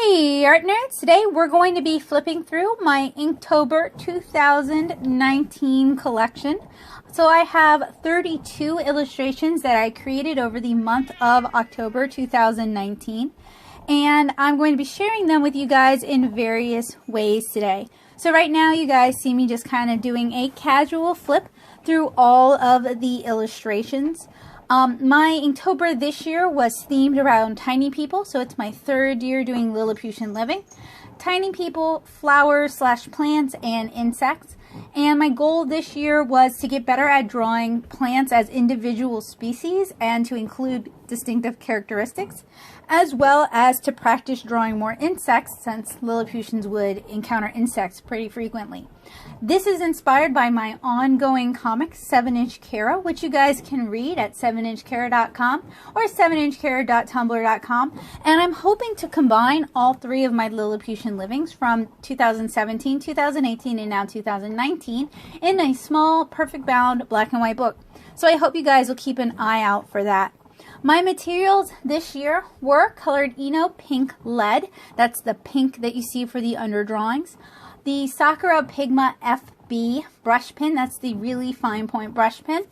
Hey art nerds, today we're going to be flipping through my Inktober 2019 collection. So I have 32 illustrations that I created over the month of October 2019, and I'm going to be sharing them with you guys in various ways today. So right now you guys see me just kind of doing a casual flip through all of the illustrations. My Inktober this year was themed around tiny people, so it's my third year doing Lilliputian living. Tiny people, flowers / plants, and insects. And my goal this year was to get better at drawing plants as individual species and to include distinctive characteristics, as well as to practice drawing more insects since Lilliputians would encounter insects pretty frequently. This is inspired by my ongoing comic 7-Inch Kara, which you guys can read at 7inchkara.com or 7inchkara.tumblr.com, and I'm hoping to combine all three of my Lilliputian livings from 2017, 2018, and now 2019 in a small, perfect bound black and white book. So I hope you guys will keep an eye out for that. My materials this year were colored Eno Pink Lead. That's the pink that you see for the under drawings. The Sakura Pigma FB brush pen, that's the really fine point brush pen,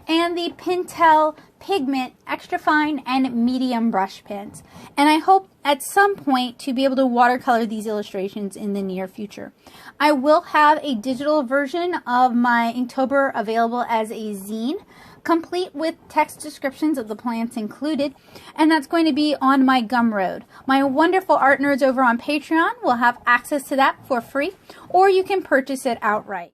and the Pentel Pigment extra fine and medium brush pens. And I hope at some point to be able to watercolor these illustrations in the near future. I will have a digital version of my Inktober available as a zine, complete with text descriptions of the plants included, and that's going to be on my Gumroad. My wonderful art nerds over on Patreon will have access to that for free, or you can purchase it outright.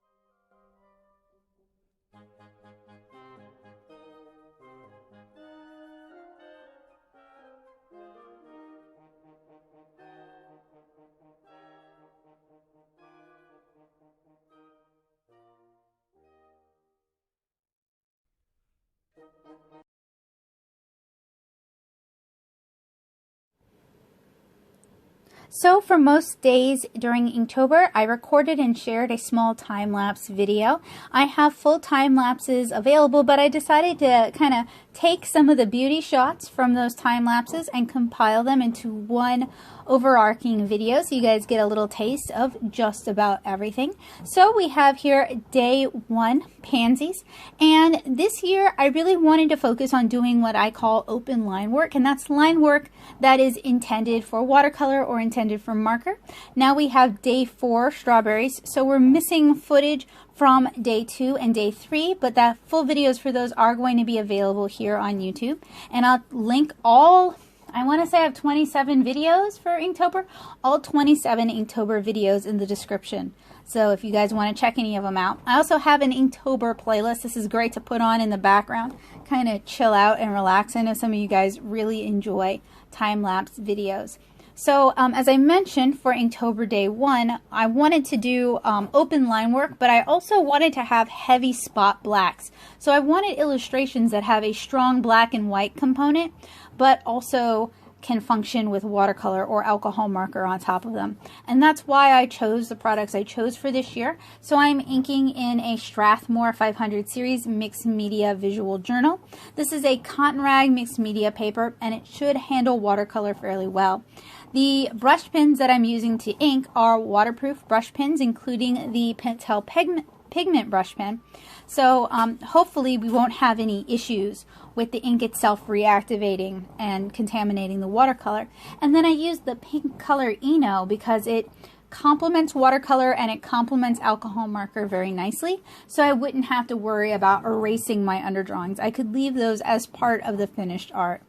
So for most days during Inktober, I recorded and shared a small time-lapse video. I have full time lapses available, but I decided to kind of take some of the beauty shots from those time lapses and compile them into one overarching video so you guys get a little taste of just about everything. So we have here day 1, Pansies, and this year I really wanted to focus on doing what I call open line work, and that's line work that is intended for watercolor or intended for marker. Now we have day 4, Strawberries, so we're missing footage from day 2 and day 3, but the full videos for those are going to be available here on YouTube, and I'll link all, I want to say I have 27 videos for Inktober, all 27 Inktober videos in the description. So if you guys want to check any of them out. I also have an Inktober playlist. This is great to put on in the background, kind of chill out and relax. I know some of you guys really enjoy time-lapse videos. So as I mentioned, for Inktober day 1, I wanted to do open line work, but I also wanted to have heavy spot blacks. So I wanted illustrations that have a strong black and white component, but also can function with watercolor or alcohol marker on top of them. And that's why I chose the products I chose for this year. So I'm inking in a Strathmore 500 series mixed media visual journal. This is a cotton rag mixed media paper, and it should handle watercolor fairly well. The brush pens that I'm using to ink are waterproof brush pens, including the Pentel Pigment brush pen. So hopefully we won't have any issues with the ink itself reactivating and contaminating the watercolor. And then I use the pink color Eno because it complements watercolor and it complements alcohol marker very nicely, so I wouldn't have to worry about erasing my underdrawings. I could leave those as part of the finished art.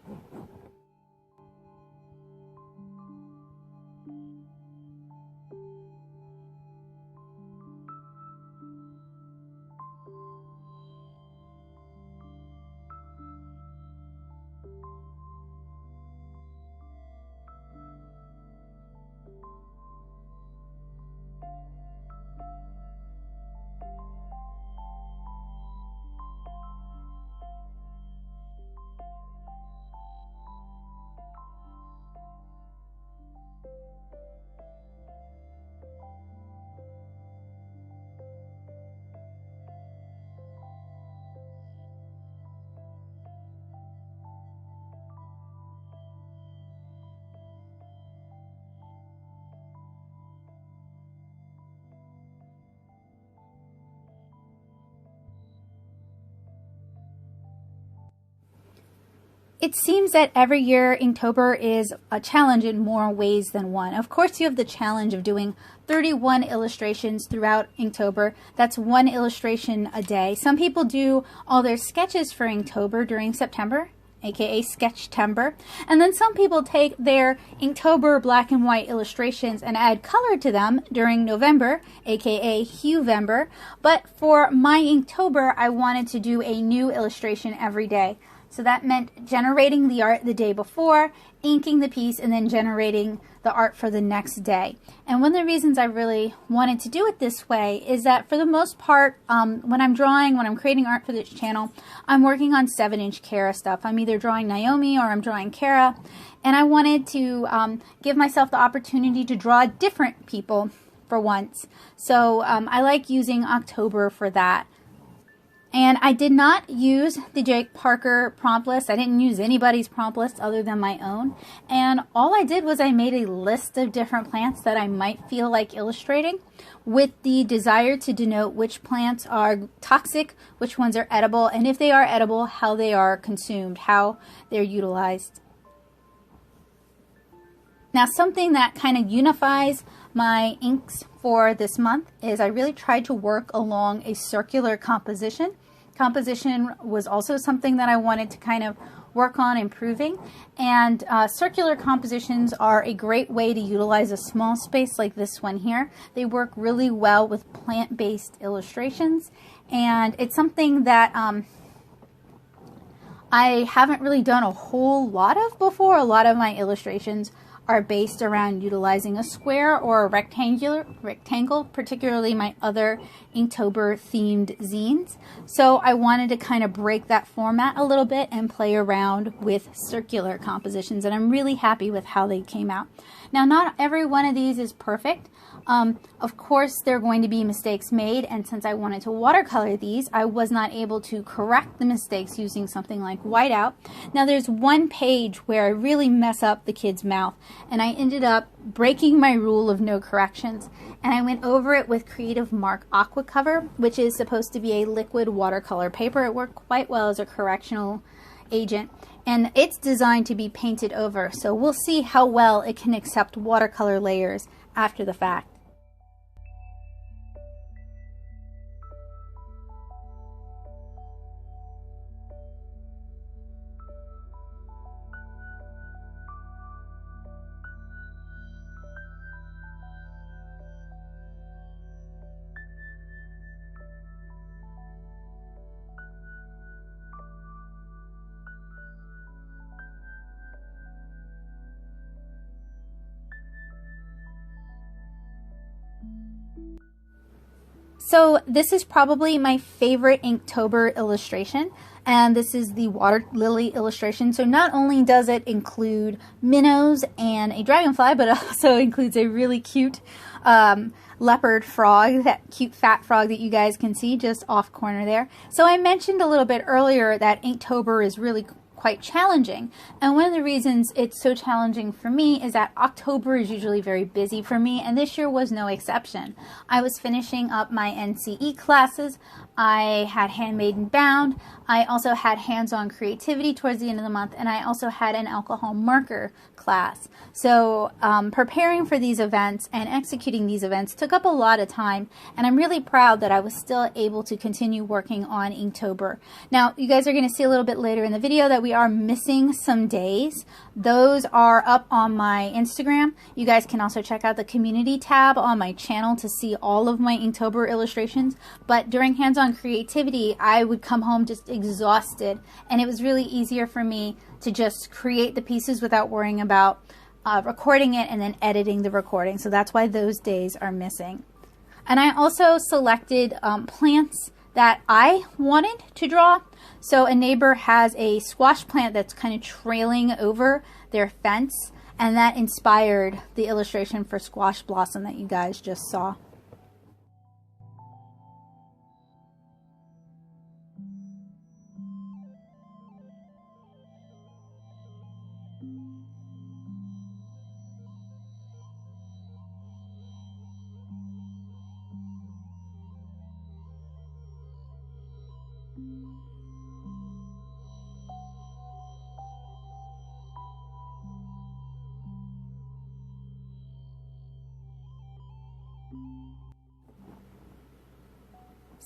It seems that every year Inktober is a challenge in more ways than one. Of course, you have the challenge of doing 31 illustrations throughout Inktober. That's one illustration a day. Some people do all their sketches for Inktober during September, aka Sketchtember. And then some people take their Inktober black and white illustrations and add color to them during November, aka Huevember. But for my Inktober, I wanted to do a new illustration every day. So that meant generating the art the day before, inking the piece, and then generating the art for the next day. And one of the reasons I really wanted to do it this way is that for the most part, when I'm creating art for this channel, I'm working on 7-inch Kara stuff. I'm either drawing Naomi or I'm drawing Kara. And I wanted to give myself the opportunity to draw different people for once. So I like using October for that. And I did not use the Jake Parker prompt list. I didn't use anybody's prompt list other than my own. And all I did was I made a list of different plants that I might feel like illustrating with the desire to denote which plants are toxic, which ones are edible, and if they are edible, how they are consumed, how they're utilized. Now, something that kind of unifies my inks for this month is I really tried to work along a circular composition. Composition was also something that I wanted to kind of work on improving, and circular compositions are a great way to utilize a small space like this one here. They work really well with plant-based illustrations, and it's something that I haven't really done a whole lot of before. A lot of my illustrations are based around utilizing a square or a rectangle, particularly my other Inktober themed zines. So I wanted to kind of break that format a little bit and play around with circular compositions, and I'm really happy with how they came out. Now, not every one of these is perfect. Of course, there are going to be mistakes made, and since I wanted to watercolor these, I was not able to correct the mistakes using something like whiteout. Now, there's one page where I really mess up the kid's mouth, and I ended up breaking my rule of no corrections, and I went over it with Creative Mark Aqua Cover, which is supposed to be a liquid watercolor paper. It worked quite well as a correctional agent, and it's designed to be painted over, so we'll see how well it can accept watercolor layers after the fact. So this is probably my favorite Inktober illustration, and this is the Waterlily illustration. So not only does it include minnows and a dragonfly, but it also includes a really cute leopard frog, that cute fat frog that you guys can see just off corner there. So I mentioned a little bit earlier that Inktober is really quite challenging, and one of the reasons it's so challenging for me is that October is usually very busy for me, and this year was no exception. I was finishing up my NCE classes, I had Handmade and Bound, I also had Hands-on Creativity towards the end of the month, and I also had an alcohol marker class. So preparing for these events and executing these events took up a lot of time, and I'm really proud that I was still able to continue working on Inktober. Now, you guys are going to see a little bit later in the video that we are missing some days. Those are up on my Instagram. You guys can also check out the community tab on my channel to see all of my Inktober illustrations. But during Hands-on Creativity, I would come home just exhausted, and it was really easier for me to just create the pieces without worrying about recording it and then editing the recording. So that's why those days are missing. And I also selected plants that I wanted to draw. So a neighbor has a squash plant that's kind of trailing over their fence, and that inspired the illustration for Squash Blossom that you guys just saw.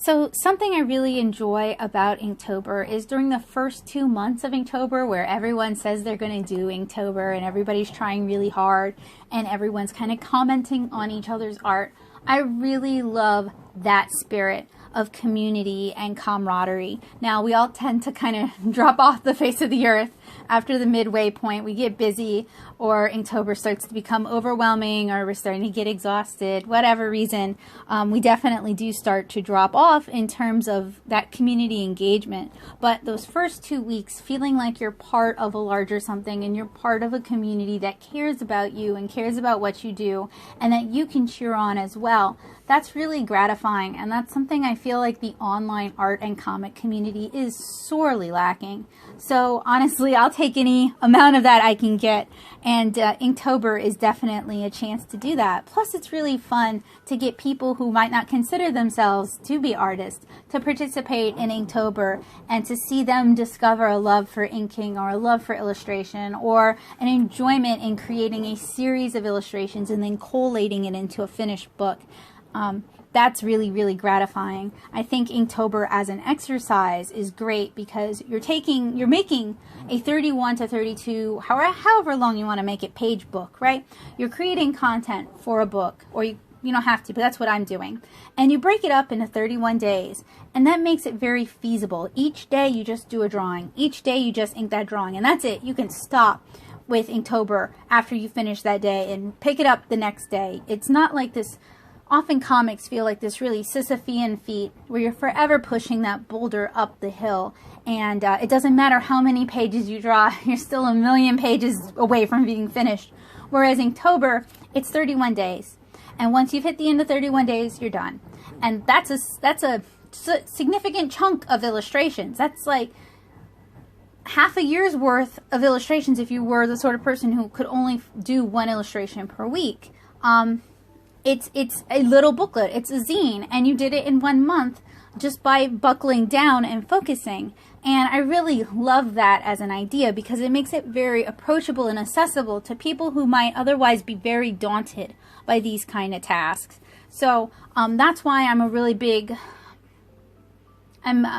So something I really enjoy about Inktober is during the first 2 months of Inktober, where everyone says they're going to do Inktober and everybody's trying really hard and everyone's kind of commenting on each other's art. I really love that spirit of community and camaraderie. Now, we all tend to kind of drop off the face of the earth after the midway point. We get busy, or Inktober starts to become overwhelming, or we're starting to get exhausted, whatever reason. We definitely do start to drop off in terms of that community engagement. But those first 2 weeks, feeling like you're part of a larger something and you're part of a community that cares about you and cares about what you do and that you can cheer on as well, that's really gratifying, and that's something I feel like the online art and comic community is sorely lacking. So honestly, I'll take any amount of that I can get, and Inktober is definitely a chance to do that. Plus, it's really fun to get people who might not consider themselves to be artists to participate in Inktober and to see them discover a love for inking or a love for illustration or an enjoyment in creating a series of illustrations and then collating it into a finished book. That's really, really gratifying. I think Inktober as an exercise is great because you're making a 31 to 32, however long you want to make it, page book, right? You're creating content for a book, or you don't have to, but that's what I'm doing. And you break it up into 31 days, and that makes it very feasible. Each day you just do a drawing. Each day you just ink that drawing, and that's it. You can stop with Inktober after you finish that day and pick it up the next day. It's not like this. Often comics feel like this really Sisyphean feat where you're forever pushing that boulder up the hill, and it doesn't matter how many pages you draw, you're still a million pages away from being finished. Whereas Inktober, it's 31 days, and once you've hit the end of 31 days, you're done. And that's a significant chunk of illustrations. That's like half a year's worth of illustrations if you were the sort of person who could only do one illustration per week. It's a little booklet, it's a zine, and you did it in 1 month just by buckling down and focusing. And I really love that as an idea because it makes it very approachable and accessible to people who might otherwise be very daunted by these kind of tasks. So that's why I'm a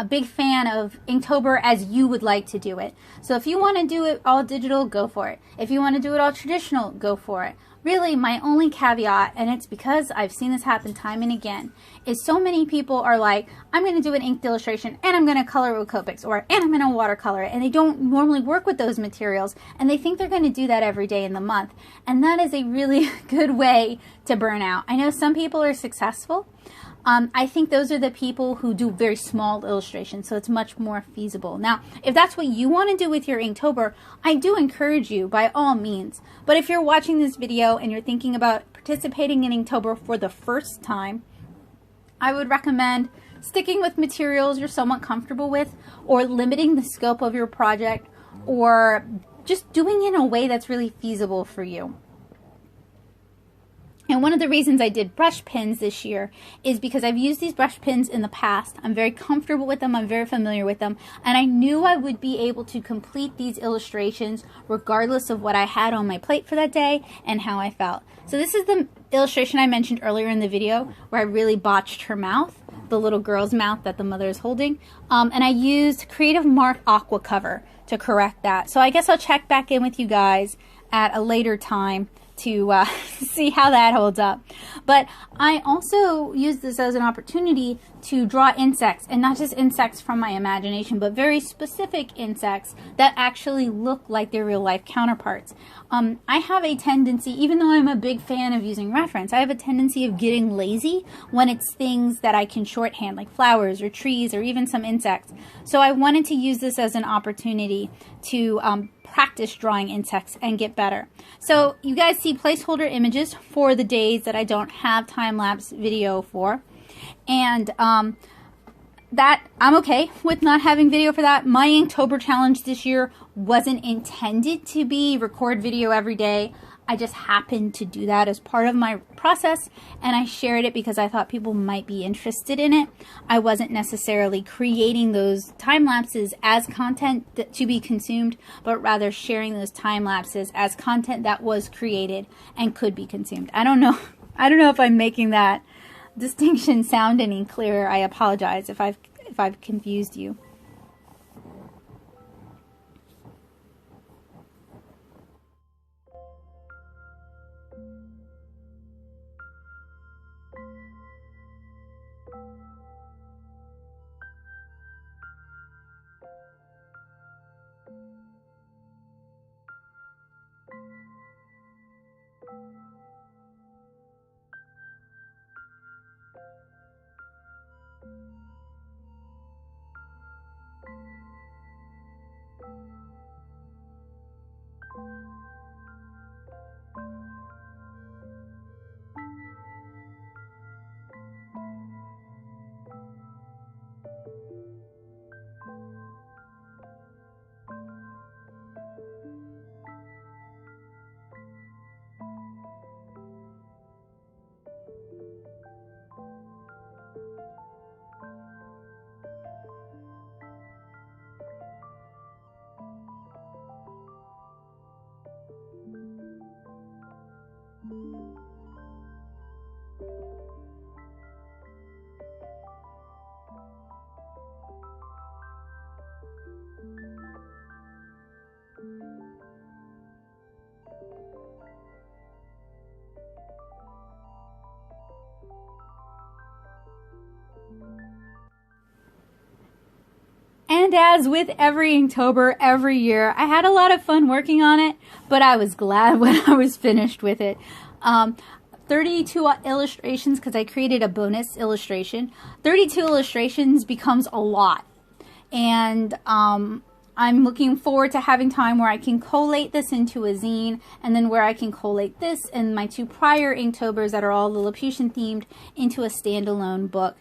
big fan of Inktober as you would like to do it. So if you want to do it all digital, go for it. If you want to do it all traditional, go for it. Really, my only caveat, and it's because I've seen this happen time and again, is so many people are like, I'm going to do an inked illustration, and I'm going to color it with Copics, or and I'm going to watercolor it, and they don't normally work with those materials, and they think they're going to do that every day in the month. And that is a really good way to burn out. I know some people are successful. I think those are the people who do very small illustrations, so it's much more feasible. Now, if that's what you want to do with your Inktober, I do encourage you by all means. But if you're watching this video and you're thinking about participating in Inktober for the first time, I would recommend sticking with materials you're somewhat comfortable with, or limiting the scope of your project, or just doing it in a way that's really feasible for you. And one of the reasons I did brush pens this year is because I've used these brush pens in the past. I'm very comfortable with them. I'm very familiar with them. And I knew I would be able to complete these illustrations regardless of what I had on my plate for that day and how I felt. So this is the illustration I mentioned earlier in the video where I really botched her mouth, the little girl's mouth that the mother is holding. And I used Creative Mark Aqua Cover to correct that. So I guess I'll check back in with you guys at a later time to see how that holds up. But I also use this as an opportunity to draw insects, and not just insects from my imagination, but very specific insects that actually look like their real life counterparts. I have a tendency, even though I'm a big fan of using reference, I have a tendency of getting lazy when it's things that I can shorthand, like flowers or trees or even some insects. So I wanted to use this as an opportunity to practice drawing insects and get better. So you guys see placeholder images for the days that I don't have time-lapse video for. And that I'm okay with not having video for that. My Inktober challenge this year wasn't intended to be record video every day. I just happened to do that as part of my process, and I shared it because I thought people might be interested in it. I wasn't necessarily creating those time lapses as content to be consumed, but rather sharing those time lapses as content that was created and could be consumed. I don't know I don't know if I'm making that distinction sound any clearer. I apologize if I've confused you. And as with every Inktober, every year, I had a lot of fun working on it, but I was glad when I was finished with it. 32 illustrations, because I created a bonus illustration. 32 illustrations becomes a lot. And I'm looking forward to having time where I can collate this into a zine, and then where I can collate this and my two prior Inktobers that are all Lilliputian themed into a standalone book.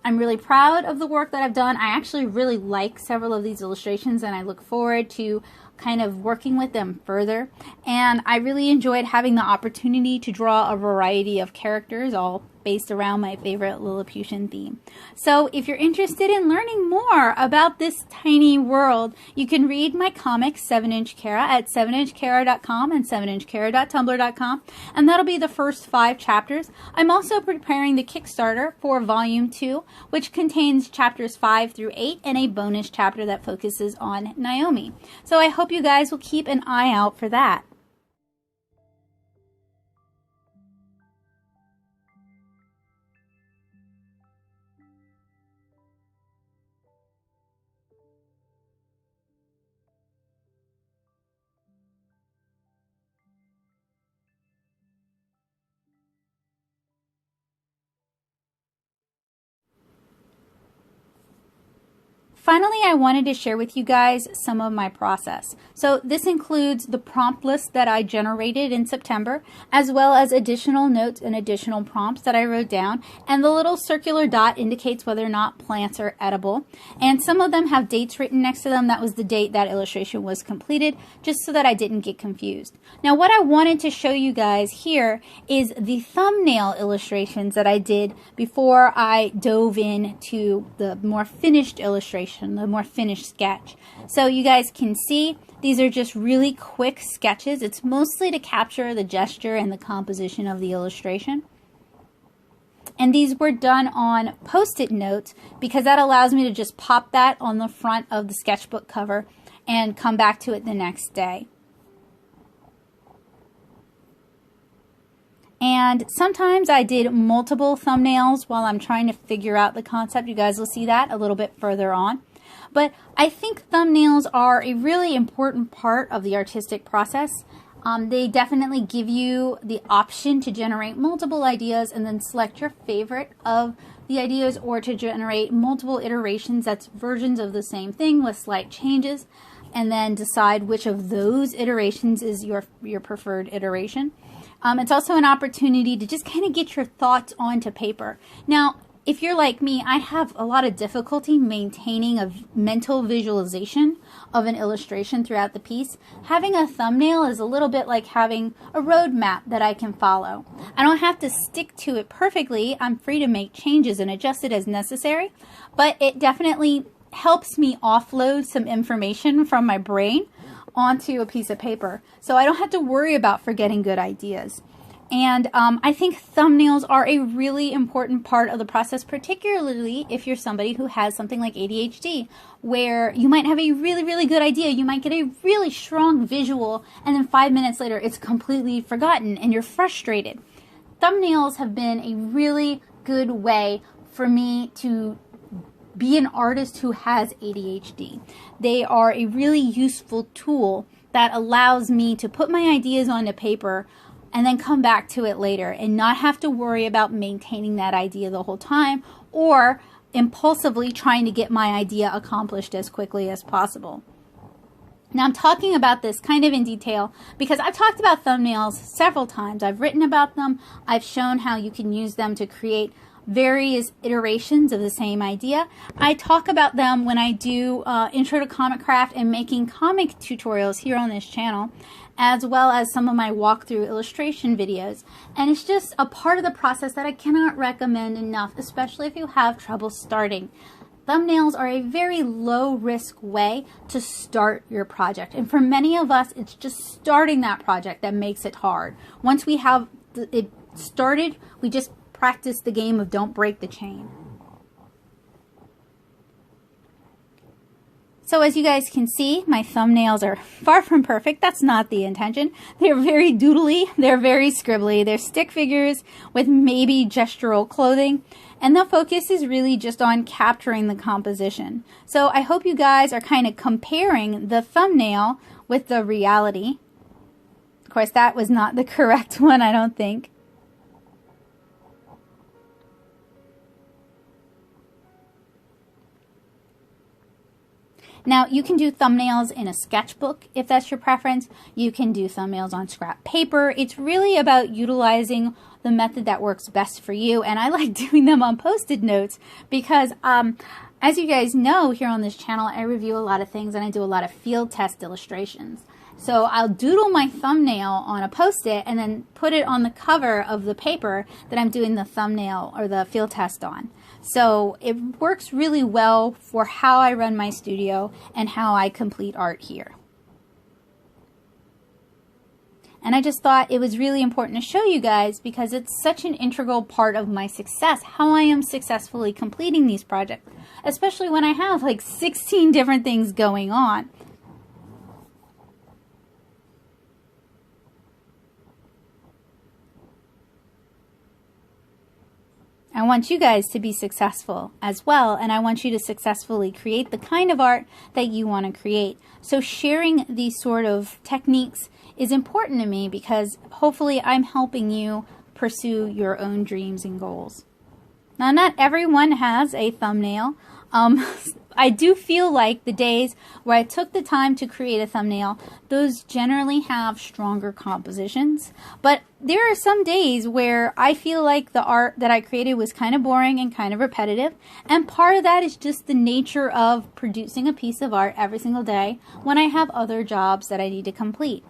I'm really proud of the work that I've done. I actually really like several of these illustrations, and I look forward to kind of working with them further. And I really enjoyed having the opportunity to draw a variety of characters, all based around my favorite Lilliputian theme. So if you're interested in learning more about this tiny world, you can read my comics 7-Inch Kara at 7inchkara.com and 7inchkara.tumblr.com, and that'll be the first 5 chapters. I'm also preparing the Kickstarter for Volume 2, which contains chapters 5 through 8 and a bonus chapter that focuses on Naomi. So I hope you guys will keep an eye out for that. Finally, I wanted to share with you guys some of my process. So this includes the prompt list that I generated in September, as well as additional notes and additional prompts that I wrote down, and the little circular dot indicates whether or not plants are edible. And some of them have dates written next to them. That was the date that illustration was completed, just so that I didn't get confused. Now, what I wanted to show you guys here is the thumbnail illustrations that I did before I dove into the more finished illustration, the more finished sketch. So you guys can see these are just really quick sketches. It's mostly to capture the gesture and the composition of the illustration. And these were done on Post-it notes because that allows me to just pop that on the front of the sketchbook cover and come back to it the next day. And sometimes I did multiple thumbnails while I'm trying to figure out the concept. You guys will see that a little bit further on. But I think thumbnails are a really important part of the artistic process. They definitely give you the option to generate multiple ideas and then select your favorite of the ideas, or to generate multiple iterations, that's versions of the same thing with slight changes, and then decide which of those iterations is your preferred iteration. It's also an opportunity to just kind of get your thoughts onto paper. Now, if you're like me, I have a lot of difficulty maintaining a mental visualization of an illustration throughout the piece. Having a thumbnail is a little bit like having a roadmap that I can follow. I don't have to stick to it perfectly. I'm free to make changes and adjust it as necessary, but it definitely helps me offload some information from my brain onto a piece of paper, so I don't have to worry about forgetting good ideas. And I think thumbnails are a really important part of the process, particularly if you're somebody who has something like ADHD, where you might have a really, really good idea. You might get a really strong visual, and then 5 minutes later, it's completely forgotten, and you're frustrated. Thumbnails have been a really good way for me to be an artist who has ADHD. They are a really useful tool that allows me to put my ideas onto paper and then come back to it later and not have to worry about maintaining that idea the whole time or impulsively trying to get my idea accomplished as quickly as possible. Now, I'm talking about this kind of in detail because I've talked about thumbnails several times. I've written about them. I've shown how you can use them to create various iterations of the same idea. I talk about them when I do Intro to Comic Craft and making comic tutorials here on this channel, as well as some of my walkthrough illustration videos. And it's just a part of the process that I cannot recommend enough, especially if you have trouble starting. Thumbnails are a very low-risk way to start your project. And for many of us, it's just starting that project that makes it hard. Once we have it started, we just practice the game of don't break the chain. So as you guys can see, my thumbnails are far from perfect. That's not the intention. They're very doodly. They're very scribbly. They're stick figures with maybe gestural clothing. And the focus is really just on capturing the composition. So I hope you guys are kind of comparing the thumbnail with the reality. Of course, that was not the correct one, I don't think. Now, you can do thumbnails in a sketchbook if that's your preference. You can do thumbnails on scrap paper. It's really about utilizing the method that works best for you. And I like doing them on Post-it notes because, as you guys know, here on this channel, I review a lot of things and I do a lot of field test illustrations. So I'll doodle my thumbnail on a Post-it and then put it on the cover of the paper that I'm doing the thumbnail or the field test on. So it works really well for how I run my studio and how I complete art here. And I just thought it was really important to show you guys because it's such an integral part of my success, how I am successfully completing these projects, especially when I have like 16 different things going on. I want you guys to be successful as well, and I want you to successfully create the kind of art that you want to create. So sharing these sort of techniques is important to me because hopefully I'm helping you pursue your own dreams and goals. Now, not everyone has a thumbnail. I do feel like the days where I took the time to create a thumbnail, those generally have stronger compositions. But there are some days where I feel like the art that I created was kind of boring and kind of repetitive. And part of that is just the nature of producing a piece of art every single day when I have other jobs that I need to complete.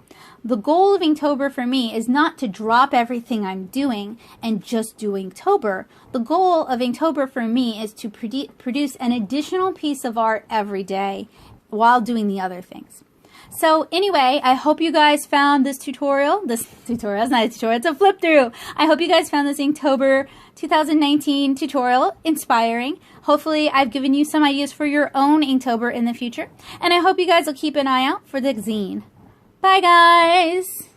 The goal of Inktober for me is not to drop everything I'm doing and just do Inktober. The goal of Inktober for me is to produce an additional piece of art every day while doing the other things. So anyway, I hope you guys found this tutorial. It's not a tutorial, it's a flip through. I hope you guys found this Inktober 2019 tutorial inspiring. Hopefully I've given you some ideas for your own Inktober in the future. And I hope you guys will keep an eye out for the zine. Bye guys!